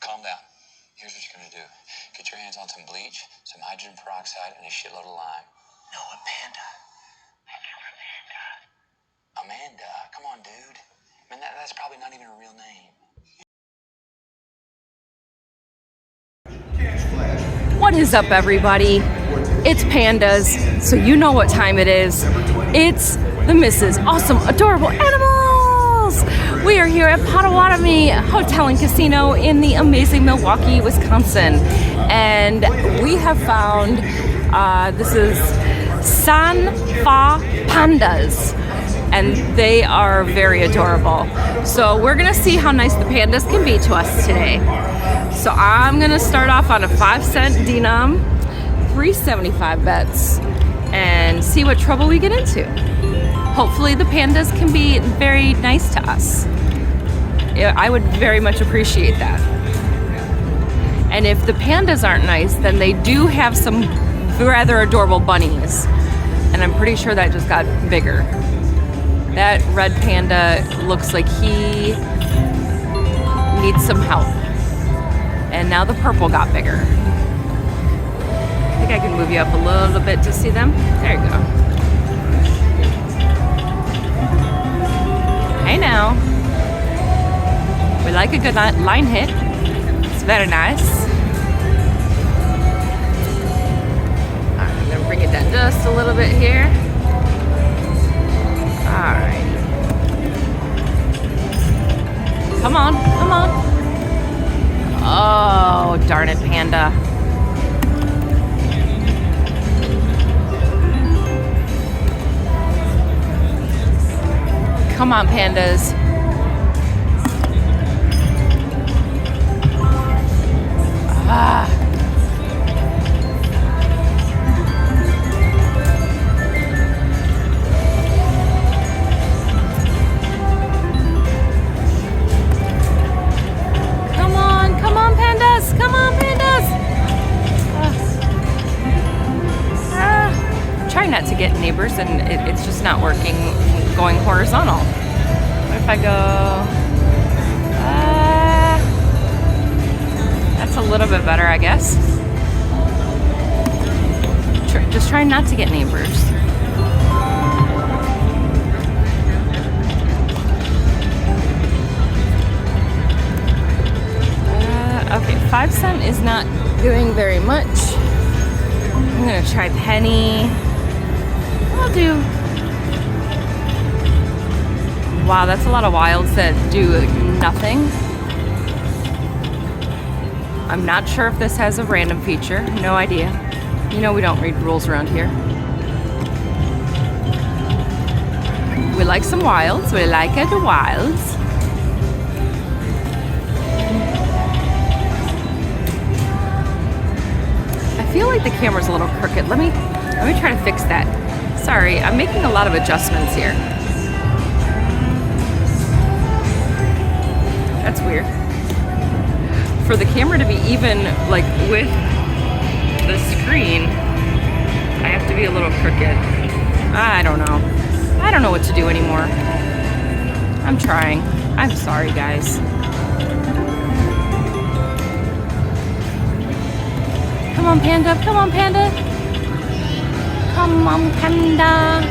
calm down. Here's what you're gonna do. Get your hands on some bleach, some hydrogen peroxide, and a shitload of lime. No, a panda. Amanda, come on, dude. I mean, that's probably not even a real name. What is up, everybody? It's Pandas, so you know what time it is. It's the Mrs. Awesome Adorable Animals! We are here at Potawatomi Hotel and Casino in the amazing Milwaukee, Wisconsin. And we have found, this is San Fa Pandas. And they are very adorable. So we're gonna see how nice the pandas can be to us today. So I'm gonna start off on a 5-cent denom, 3.75 bets, and see what trouble we get into. Hopefully the pandas can be very nice to us. I would very much appreciate that. And if the pandas aren't nice, then they do have some rather adorable bunnies. And I'm pretty sure that just got bigger. That red panda looks like he needs some help. And now the purple got bigger. I think I can move you up a little bit to see them. There you go. Hey now. We like a good line hit. It's very nice. Alright, I'm gonna bring it down just a little bit here. Alright. Come on, come on. Oh, darn it, panda. Come on, pandas. Ah. Come on, pandas! Trying not to get neighbors, and it's just not working going horizontal. What if I go... that's a little bit better, I guess. Just trying not to get neighbors. Okay, 5 cent is not doing very much. I'm gonna try penny. I'll do. Wow, that's a lot of wilds that do nothing. I'm not sure if this has a random feature. No idea. You know we don't read rules around here. We like some wilds. We like it, the wilds. I feel like the camera's a little crooked. Let me try to fix that. Sorry, I'm making a lot of adjustments here. That's weird. For the camera to be even like with the screen, I have to be a little crooked. I don't know. I don't know what to do anymore. I'm trying. I'm sorry, guys. Come on, panda. Come on, panda. Come on, panda.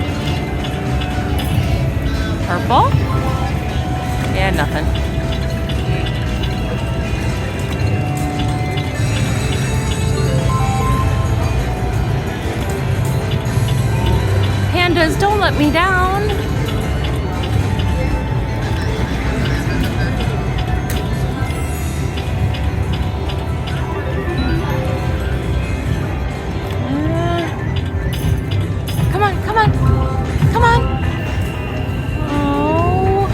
Purple? Yeah, nothing. Pandas, don't let me down. Come on. Oh.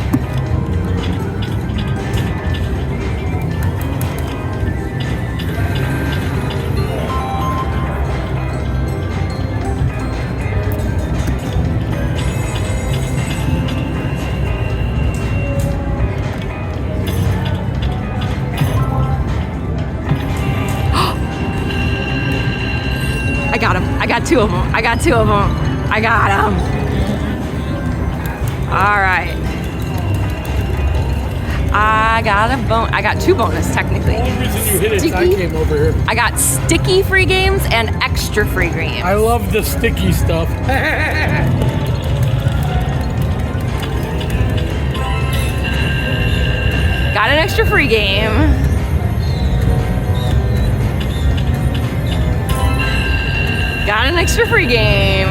I got him. I got two of them. I got him. All right. I got a I got 2 bonus technically. The only reason you hit it is I came over here. I got sticky free games and extra free games. I love the sticky stuff. Got an extra free game. Got an extra free game.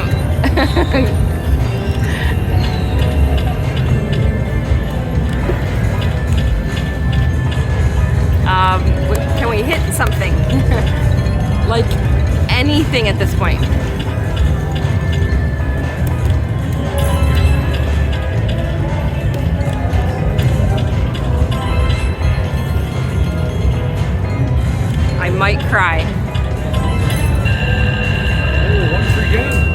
Can we hit something? Like anything at this point? I might cry. Oh, 1 free game.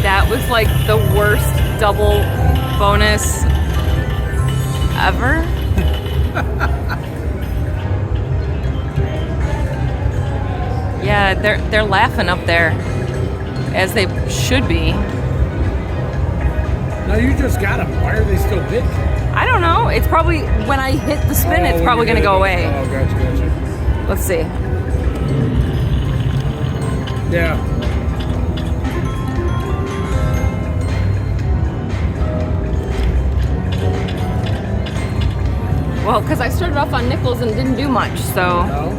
That was like the worst double bonus ever. Yeah, they're laughing up there, as they should be. No, you just got them. Why are they still big? I don't know. It's probably when I hit the spin, it's probably gonna go away. Oh, gotcha. Let's see. Yeah. Well, because I started off on nickels and didn't do much, so. No.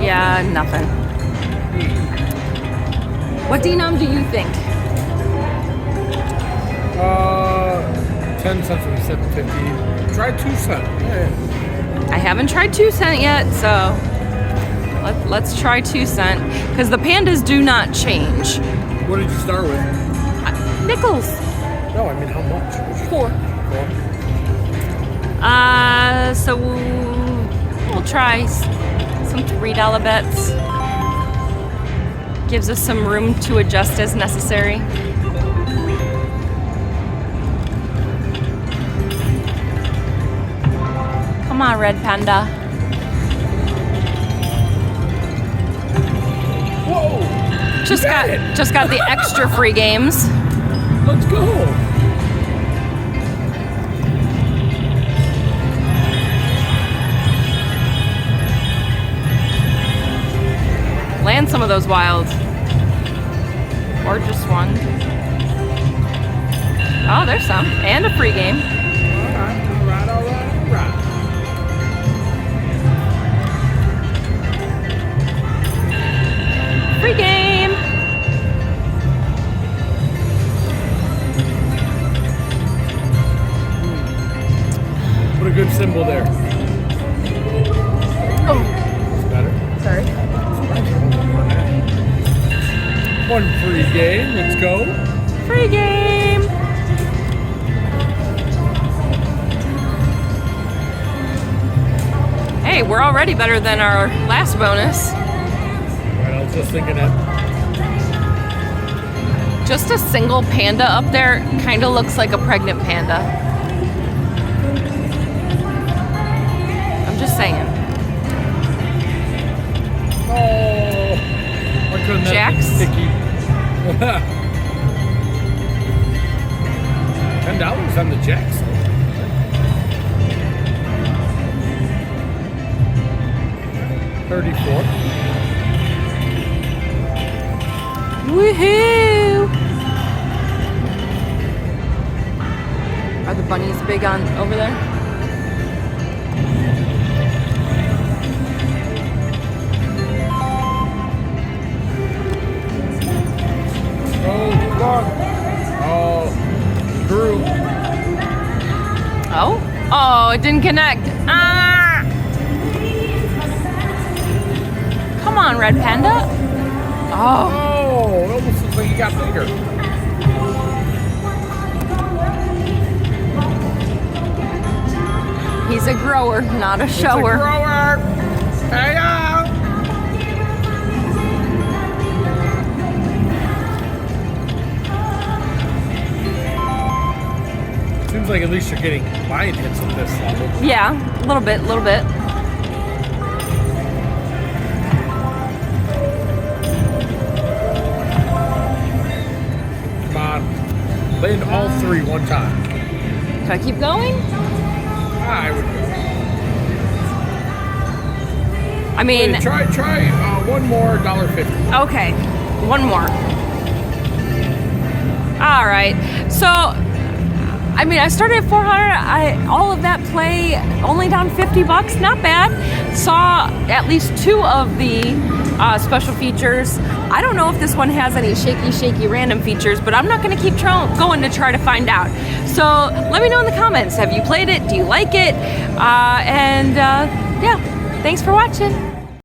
Yeah, nothing. What denom do you think? 10 cents from 7.50. Try 2 cents. Yeah. I haven't tried 2 cent yet, so let's try 2 cent. Because the pandas do not change. What did you start with? Nickels. No, I mean how much? 4. 4. So we'll try some $3 bets. Gives us some room to adjust as necessary. Come on, Red Panda. Whoa! Just got the extra free games. Let's go! Land some of those wilds. Or just one. Oh, there's some. And a free game. All right. Free game. Put a good symbol there. Oh, It's better. sorry. 1 free game. Let's go. Free game. Hey, we're already better than our last bonus. Right, I was just thinking that. Just a single panda up there kind of looks like a pregnant panda. I'm just saying. Oh, why couldn't that Jacks? be sticky? $10 on the jacks. $34. Woohoo! Are the bunnies big on over there? Oh, come on. Oh, Drew. Oh? Oh, it didn't connect. Ah! Come on, Red Panda. Oh. Oh, it almost looks like he got bigger. He's a grower, not a It's a shower. grower. Hey, like at least you're getting lion hits at this level. Yeah, a little bit, a little bit. Come on. Land all three one time. Do I keep going? I would go. I mean, Wait, try one more $1.50. okay, one more. All right, so, I mean, I started at 400. All of that play only down $50. Not bad. Saw at least 2 of the special features. I don't know if this one has any shaky random features, but I'm not going to keep going to try to find out. So let me know in the comments. Have you played it? Do you like it? Yeah, thanks for watching.